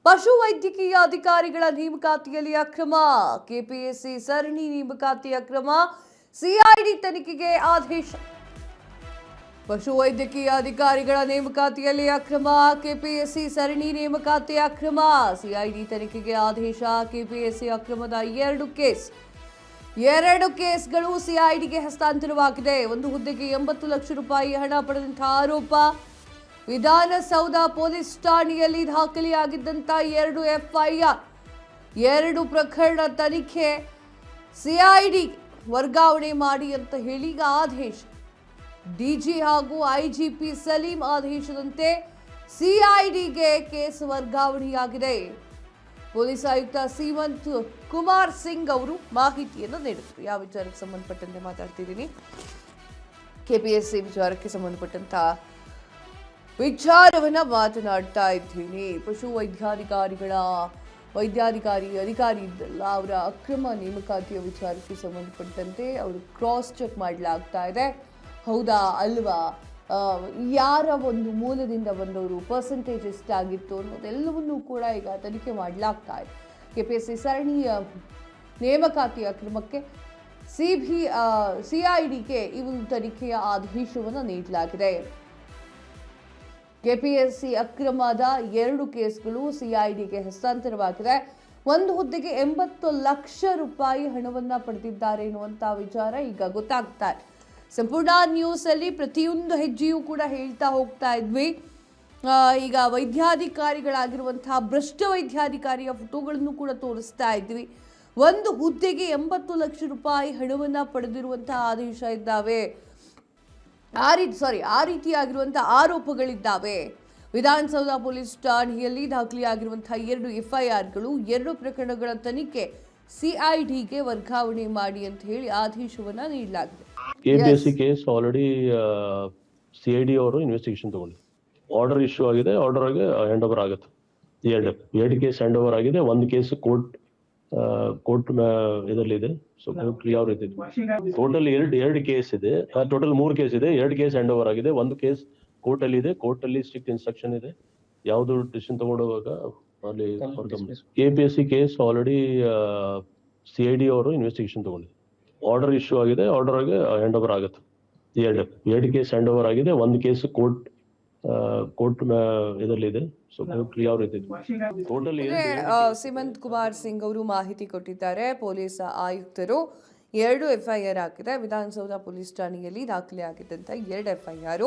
ಪಶು ವೈದ್ಯಕೀಯ ಅಧಿಕಾರಿಗಳ ನೇಮಕಾತಿಯಲ್ಲಿ ಅಕ್ರಮ, ಕೆಪಿಎಸ್ಸಿ ಸರಣಿ ನೇಮಕಾತಿ ಅಕ್ರಮ, ಸಿಐಡಿ ತನಿಖೆಗೆ ಆದೇಶ. ಪಶು ವೈದ್ಯಕೀಯ ಅಧಿಕಾರಿಗಳ ನೇಮಕಾತಿಯಲ್ಲಿ ಅಕ್ರಮ, ಕೆಪಿಎಸ್ಸಿ ಸರಣಿ ನೇಮಕಾತಿ ಅಕ್ರಮ, ಸಿಐಡಿ ತನಿಖೆಗೆ ಆದೇಶ. ಕೆಪಿಎಸ್ಸಿ ಅಕ್ರಮದ ಎರಡು ಕೇಸ್ಗಳು ಸಿಐಡಿಗೆ ಹಸ್ತಾಂತರವಾಗಿದೆ. ಒಂದು ಹುದ್ದೆಗೆ 80 ಲಕ್ಷ ರೂಪಾಯಿ ಹಣ ಪಡೆದಂತಹ ಆರೋಪ. ವಿಧಾನಸೌಧ ಪೊಲೀಸ್ ಠಾಣೆಯಲ್ಲಿ ದಾಖಲೆಯಾಗಿದ್ದಂತಹ 2 ಎಫ್ಐಆರ್, 2 ಪ್ರಕರಣ ತನಿಖೆ ಸಿಐಡಿ ವರ್ಗಾವಣೆ ಮಾಡಿ ಅಂತ ಹೇಳಿ ಈಗ ಆದೇಶ. ಡಿಜಿ ಹಾಗೂ ಐಜಿಪಿ ಸಲೀಂ ಆದೇಶದಂತೆ ಸಿಐಡಿಗೆ ಕೇಸ್ ವರ್ಗಾವಣೆಯಾಗಿದೆ. ಪೊಲೀಸ್ ಆಯುಕ್ತ ಸೀಮಂತ್ ಕುಮಾರ್ ಸಿಂಗ್ ಅವರು ಮಾಹಿತಿಯನ್ನು ನೀಡಿದರು. ಯಾವ ವಿಚಾರಕ್ಕೆ ಸಂಬಂಧಪಟ್ಟಂತೆ ಮಾತಾಡ್ತಿದ್ದೀನಿ, ಕೆಪಿಎಸ್ಸಿ ವಿಚಾರಕ್ಕೆ ಸಂಬಂಧಪಟ್ಟಂತ ವಿಚಾರವನ್ನ ಮಾತನಾಡ್ತಾ ಇದ್ದೀನಿ. ಪಶು ಅಧಿಕಾರಿ ಇದ್ದಲ್ಲ, ಅವರ ಅಕ್ರಮ ನೇಮಕಾತಿಯ ವಿಚಾರಕ್ಕೆ ಸಂಬಂಧಪಟ್ಟಂತೆ ಅವರು ಕ್ರಾಸ್ ಚೆಕ್ ಮಾಡಲಾಗ್ತಾ ಇದೆ. ಹೌದಾ ಅಲ್ವಾ, ಯಾರ ಒಂದು ಮೂಲದಿಂದ ಬಂದವರು, ಪರ್ಸೆಂಟೇಜ್ ಎಷ್ಟಾಗಿತ್ತು ಅನ್ನೋದೆಲ್ಲವನ್ನೂ ಕೂಡ ಈಗ ತನಿಖೆ ಮಾಡಲಾಗ್ತಾ ಇದೆ. ಕೆಪಿಎಸ್ಸಿ ಸರಣಿ ನೇಮಕಾತಿ ಅಕ್ರಮಕ್ಕೆ ಸಿಐಡಿಗೆ ಈ ಒಂದು ತನಿಖೆಯ ಆದೇಶವನ್ನು ನೀಡಲಾಗಿದೆ. ಕೆಪಿಎಸ್ಸಿ ಅಕ್ರಮದ 2 ಕೇಸ್ಗಳು ಸಿಐಡಿಗೆ ಹಸ್ತಾಂತರವಾಗಿದೆ. ಒಂದು ಹುದ್ದೆಗೆ 80 ಲಕ್ಷ ರೂಪಾಯಿ ಹಣವನ್ನ ಪಡೆದಿದ್ದಾರೆ ಎನ್ನುವಂತಹ ವಿಚಾರ ಈಗ ಗೊತ್ತಾಗ್ತಾ ಇದೆ. ಸಂಪೂರ್ಣ ನ್ಯೂಸ್ ಅಲ್ಲಿ ಪ್ರತಿಯೊಂದು ಹೆಜ್ಜೆಯೂ ಕೂಡ ಹೇಳ್ತಾ ಹೋಗ್ತಾ ಇದ್ವಿ. ಈಗ ವೈದ್ಯಾಧಿಕಾರಿಗಳಾಗಿರುವಂತಹ ಭ್ರಷ್ಟ ವೈದ್ಯಾಧಿಕಾರಿಯ ಫೋಟೋಗಳನ್ನು ಕೂಡ ತೋರಿಸ್ತಾ ಇದ್ವಿ. ಒಂದು ಹುದ್ದೆಗೆ 80 ಲಕ್ಷ ರೂಪಾಯಿ ಹಣವನ್ನ ಪಡೆದಿರುವಂತಹ ಆದೇಶ ಇದ್ದಾವೆ. ಆ ರೀತಿಯಾಗಿರುವಂತಹ ಆರೋಪಗಳಿದ್ದಾವೆ. ವಿಧಾನಸೌಧ ಪೊಲೀಸ್ ಠಾಣೆಯಲ್ಲಿ ದಾಖಲೆಯಾಗಿರುವಂತಹ 2 ಎಫ್ಐಆರ್ಗಳು, 2 ಪ್ರಕರಣಗಳ ತನಿಖೆ ಸಿಐಡಿಗೆ ವರ್ಗಾವಣೆ ಮಾಡಿ ಅಂತ ಹೇಳಿ ಆದೇಶವನ್ನ ನೀಡಲಾಗಿದೆ. ಕೆಪಿಎಸ್ಸಿ ಕೇಸ್ ಆಲ್ರೆಡಿ ಸಿಐಡಿ ಅವರು ಇನ್ವೆಸ್ಟಿಗೇಷನ್ ತಗೊಂಡು ಆರ್ಡರ್ ಇಶ್ಯೂ ಆಗಿದೆ. ಆರ್ಡರ್ ಆಗಿ ಹ್ಯಾಂಡ್ ಓವರ್ ಆಗುತ್ತೆ. ಎರಡು ಕೇಸ್ ಹ್ಯಾಂಡ್ ಓವರ್ ಆಗಿದೆ. ಒಂದು ಕೇಸ್ ಕೋರ್ಟ್ ಇದರಲ್ಲಿದೆ. ಸೊ ಕೋರ್ಟ್ ಯಾವ ರೀತಿ ಟೋಟಲ್ ಎರಡು ಕೇಸ್ ಇದೆ. ಟೋಟಲ್ 3 ಕೇಸ್ ಇದೆ. 2 ಕೇಸ್ ಹ್ಯಾಂಡ್ ಓವರ್ ಆಗಿದೆ. ಒಂದು ಕೇಸ್ ಕೋರ್ಟ್ ಅಲ್ಲಿ ಇದೆ. ಕೋರ್ಟ್ ಅಲ್ಲಿ ಸ್ಟ್ರಿಕ್ಟ್ ಇನ್ಸ್ಟ್ರಕ್ಷನ್ ಇದೆ. ಯಾವ್ದು ಡಿಸಿಷನ್ ತಗೊಂಡೋವಾಗ ಅಲ್ಲಿ ಕೆಪಿಎಸ್ಸಿ ಕೇಸ್ ಆಲ್ರೆಡಿ ಸಿಐಡಿ ಅವರು ಇನ್ವೆಸ್ಟಿಗೇಷನ್ ತಗೊಂಡು ಆರ್ಡರ್ ಇಶ್ಯೂ ಆಗಿದೆ. ಆರ್ಡರ್ ಆಗಿ ಹ್ಯಾಂಡ್ ಓವರ್ ಆಗುತ್ತೆ. ಎರಡು ಕೇಸ್ ಹ್ಯಾಂಡ್ ಓವರ್ ಆಗಿದೆ. ಒಂದು ಕೇಸ್ ಕೋರ್ಟ್ ಇದರಲ್ಲಿದೆ. ಸೊ ಕೋರ್ಟ್ ಯಾವ ರೀತಿ ಟೋಟಲ್ ಸೀಮಂತ್ ಕುಮಾರ್ ಸಿಂಗ್ ಅವರು ಮಾಹಿತಿ ಕೊಟ್ಟಿದ್ದಾರೆ. ಪೊಲೀಸ್ ಆಯುಕ್ತರು 2 ಎಫ್ಐಆರ್ ಹಾಕಿದೆ. ವಿಧಾನಸೌಧ ಪೊಲೀಸ್ ಠಾಣೆಯಲ್ಲಿ ದಾಖಲೆಯಾಗಿದ್ದಂಥ 2 ಎಫ್ಐಆರ್,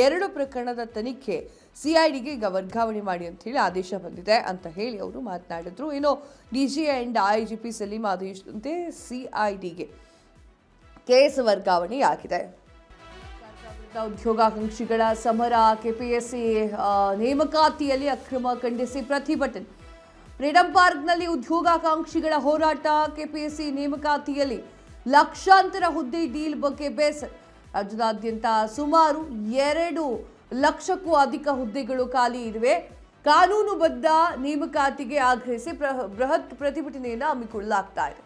2 ಪ್ರಕರಣದ ತನಿಖೆ ಸಿಐಡಿಗೆ ಈಗ ವರ್ಗಾವಣೆ ಮಾಡಿ ಅಂತ ಹೇಳಿ ಆದೇಶ ಬಂದಿದೆ ಅಂತ ಹೇಳಿ ಅವರು ಮಾತನಾಡಿದ್ರು. ಇನ್ನು ಡಿಜಿ ಅಂಡ್ ಐಜಿಪಿ ಸಲೀಂ ಆದೇಶದಂತೆ ಸಿಐಡಿಗೆ ಕೇಸ್ ವರ್ಗಾವಣೆಯಾಗಿದೆ. ಉದ್ಯೋಗಾಕಾಂಕ್ಷಿಗಳ ಸಮರ, ಕೆಪಿಎಸ್ಸಿ ನೇಮಕಾತಿಯಲ್ಲಿ ಅಕ್ರಮ ಖಂಡಿಸಿ ಪ್ರತಿಭಟನೆ. ಫ್ರೀಡಂ ಪಾರ್ಕ್ನಲ್ಲಿ ಉದ್ಯೋಗಾಕಾಂಕ್ಷಿಗಳ ಹೋರಾಟ. ಕೆಪಿಎಸ್ಸಿ ನೇಮಕಾತಿಯಲ್ಲಿ ಲಕ್ಷಾಂತರ ಹುದ್ದೆ ಡೀಲ್ ಬಗ್ಗೆ ಬೇಸರ. ರಾಜ್ಯದಾದ್ಯಂತ ಸುಮಾರು 2 ಲಕ್ಷಕ್ಕೂ ಅಧಿಕ ಹುದ್ದೆಗಳು ಖಾಲಿ ಇವೆ. ಕಾನೂನುಬದ್ಧ ನೇಮಕಾತಿಗೆ ಆಗ್ರಹಿಸಿ ಬೃಹತ್ ಪ್ರತಿಭಟನೆಯನ್ನು ಹಮ್ಮಿಕೊಳ್ಳಲಾಗ್ತಾ ಇದೆ.